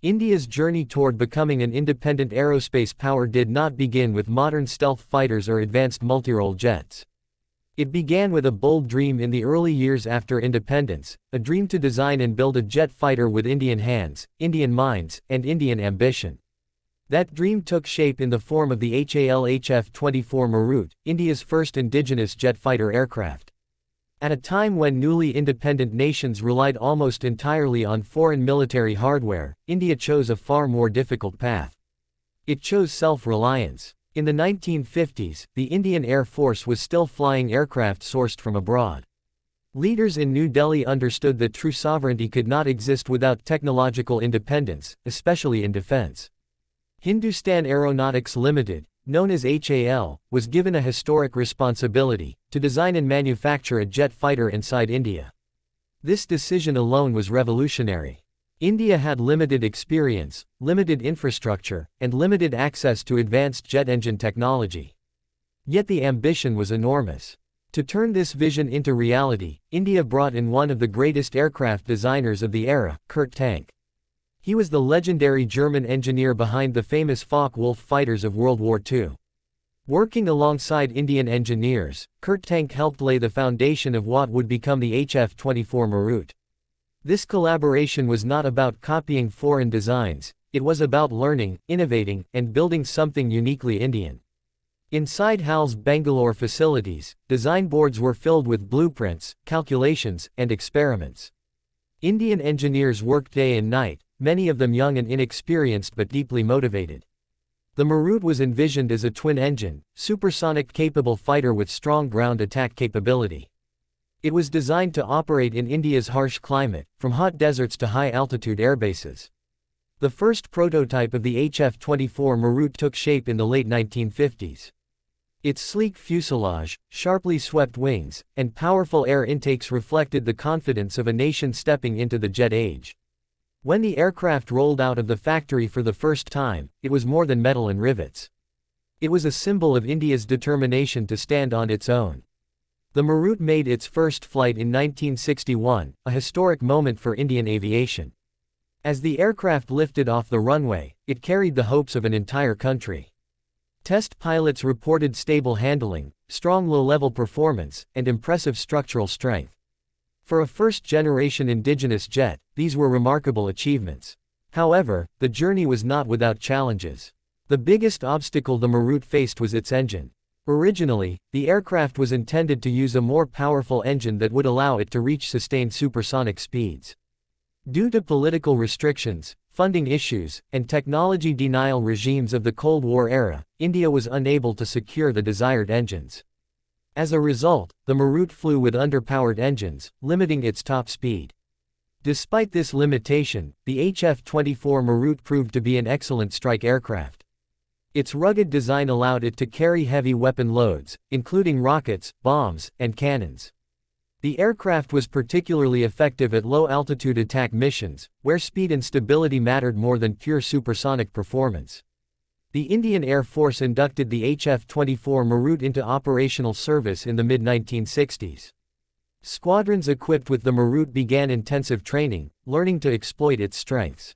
India's journey toward becoming an independent aerospace power did not begin with modern stealth fighters or advanced multirole jets. It began with a bold dream in the early years after independence, a dream to design and build a jet fighter with Indian hands, Indian minds, and Indian ambition. That dream took shape in the form of the HAL HF-24 Marut, India's first indigenous jet fighter aircraft. At a time when newly independent nations relied almost entirely on foreign military hardware, India chose a far more difficult path. It chose self-reliance. In the 1950s, the Indian Air Force was still flying aircraft sourced from abroad. Leaders in New Delhi understood that true sovereignty could not exist without technological independence, especially in defense. Hindustan Aeronautics Limited, known as HAL, was given a historic responsibility to design and manufacture a jet fighter inside India. This decision alone was revolutionary. India had limited experience, limited infrastructure, and limited access to advanced jet engine technology. Yet the ambition was enormous. To turn this vision into reality, India brought in one of the greatest aircraft designers of the era, Kurt Tank. He was the legendary German engineer behind the famous Focke-Wulf fighters of World War II. Working alongside Indian engineers, Kurt Tank helped lay the foundation of what would become the HF-24 Marut. This collaboration was not about copying foreign designs, it was about learning, innovating, and building something uniquely Indian. Inside HAL's Bangalore facilities, design boards were filled with blueprints, calculations, and experiments. Indian engineers worked day and night, many of them young and inexperienced but deeply motivated. The Marut was envisioned as a twin-engine, supersonic-capable fighter with strong ground attack capability. It was designed to operate in India's harsh climate, from hot deserts to high-altitude airbases. The first prototype of the HF-24 Marut took shape in the late 1950s. Its sleek fuselage, sharply swept wings, and powerful air intakes reflected the confidence of a nation stepping into the jet age. When the aircraft rolled out of the factory for the first time, it was more than metal and rivets. It was a symbol of India's determination to stand on its own. The Marut made its first flight in 1961, a historic moment for Indian aviation. As the aircraft lifted off the runway, it carried the hopes of an entire country. Test pilots reported stable handling, strong low-level performance, and impressive structural strength. For a first-generation indigenous jet, these were remarkable achievements. However, the journey was not without challenges. The biggest obstacle the Marut faced was its engine. Originally, the aircraft was intended to use a more powerful engine that would allow it to reach sustained supersonic speeds. Due to political restrictions, funding issues, and technology denial regimes of the Cold War era, India was unable to secure the desired engines. As a result, the Marut flew with underpowered engines, limiting its top speed. Despite this limitation, the HF-24 Marut proved to be an excellent strike aircraft. Its rugged design allowed it to carry heavy weapon loads, including rockets, bombs, and cannons. The aircraft was particularly effective at low-altitude attack missions, where speed and stability mattered more than pure supersonic performance. The Indian Air Force inducted the HF-24 Marut into operational service in the mid-1960s. Squadrons equipped with the Marut began intensive training, learning to exploit its strengths.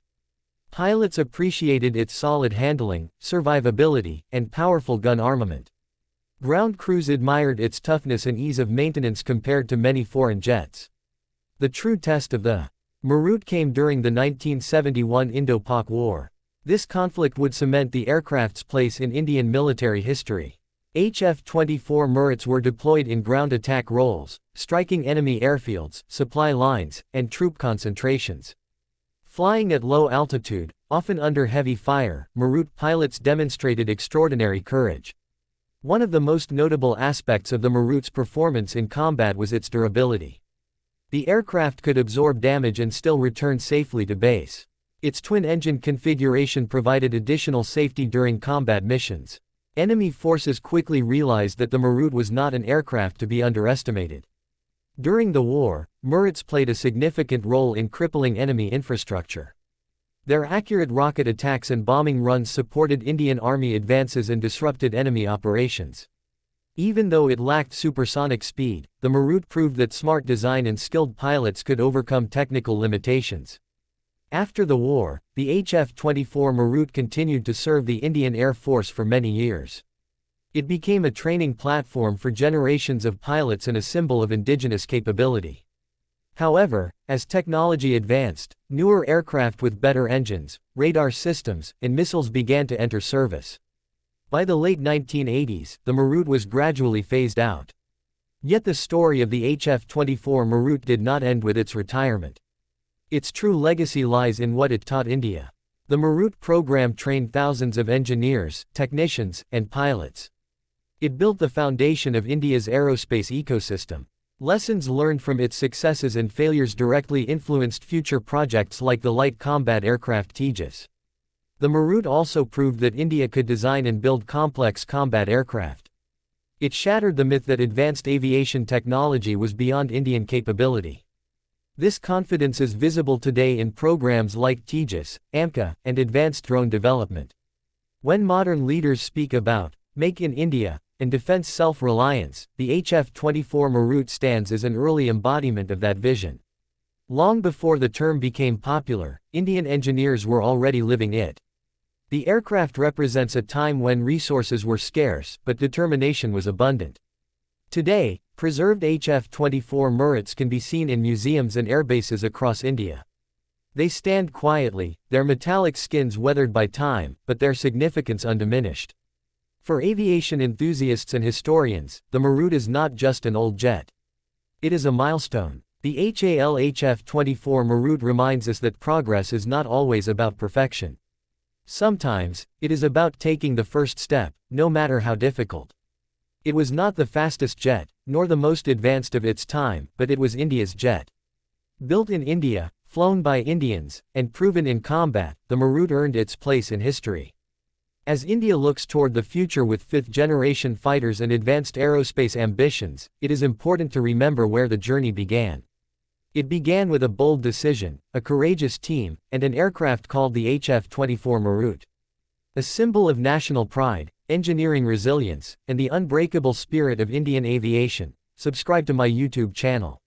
Pilots appreciated its solid handling, survivability, and powerful gun armament. Ground crews admired its toughness and ease of maintenance compared to many foreign jets. The true test of the Marut came during the 1971 Indo-Pak War. This conflict would cement the aircraft's place in Indian military history. HF-24 Maruts were deployed in ground attack roles, striking enemy airfields, supply lines, and troop concentrations. Flying at low altitude, often under heavy fire, Marut pilots demonstrated extraordinary courage. One of the most notable aspects of the Marut's performance in combat was its durability. The aircraft could absorb damage and still return safely to base. Its twin-engine configuration provided additional safety during combat missions. Enemy forces quickly realized that the Marut was not an aircraft to be underestimated. During the war, Maruts played a significant role in crippling enemy infrastructure. Their accurate rocket attacks and bombing runs supported Indian Army advances and disrupted enemy operations. Even though it lacked supersonic speed, the Marut proved that smart design and skilled pilots could overcome technical limitations. After the war, the HF-24 Marut continued to serve the Indian Air Force for many years. It became a training platform for generations of pilots and a symbol of indigenous capability. However, as technology advanced, newer aircraft with better engines, radar systems, and missiles began to enter service. By the late 1980s, the Marut was gradually phased out. Yet the story of the HF-24 Marut did not end with its retirement. Its true legacy lies in what it taught India. The Marut program trained thousands of engineers, technicians, and pilots. It built the foundation of India's aerospace ecosystem. Lessons learned from its successes and failures directly influenced future projects like the light combat aircraft Tejas. The Marut also proved that India could design and build complex combat aircraft. It shattered the myth that advanced aviation technology was beyond Indian capability. This confidence is visible today in programs like Tejas, AMCA, and advanced drone development. When modern leaders speak about "Make in India" and defense self-reliance, the HF-24 Marut stands as an early embodiment of that vision. Long before the term became popular, Indian engineers were already living it. The aircraft represents a time when resources were scarce but determination was abundant. Today, preserved HF-24 Maruts can be seen in museums and airbases across India. They stand quietly, their metallic skins weathered by time, but their significance undiminished. For aviation enthusiasts and historians, the Marut is not just an old jet. It is a milestone. The HAL HF-24 Marut reminds us that progress is not always about perfection. Sometimes, it is about taking the first step, no matter how difficult. It was not the fastest jet, nor the most advanced of its time, but it was India's jet. Built in India, flown by Indians, and proven in combat, the Marut earned its place in history. As India looks toward the future with fifth-generation fighters and advanced aerospace ambitions, it is important to remember where the journey began. It began with a bold decision, a courageous team, and an aircraft called the HF-24 Marut. A symbol of national pride, engineering resilience, and the unbreakable spirit of Indian aviation. Subscribe to my YouTube channel.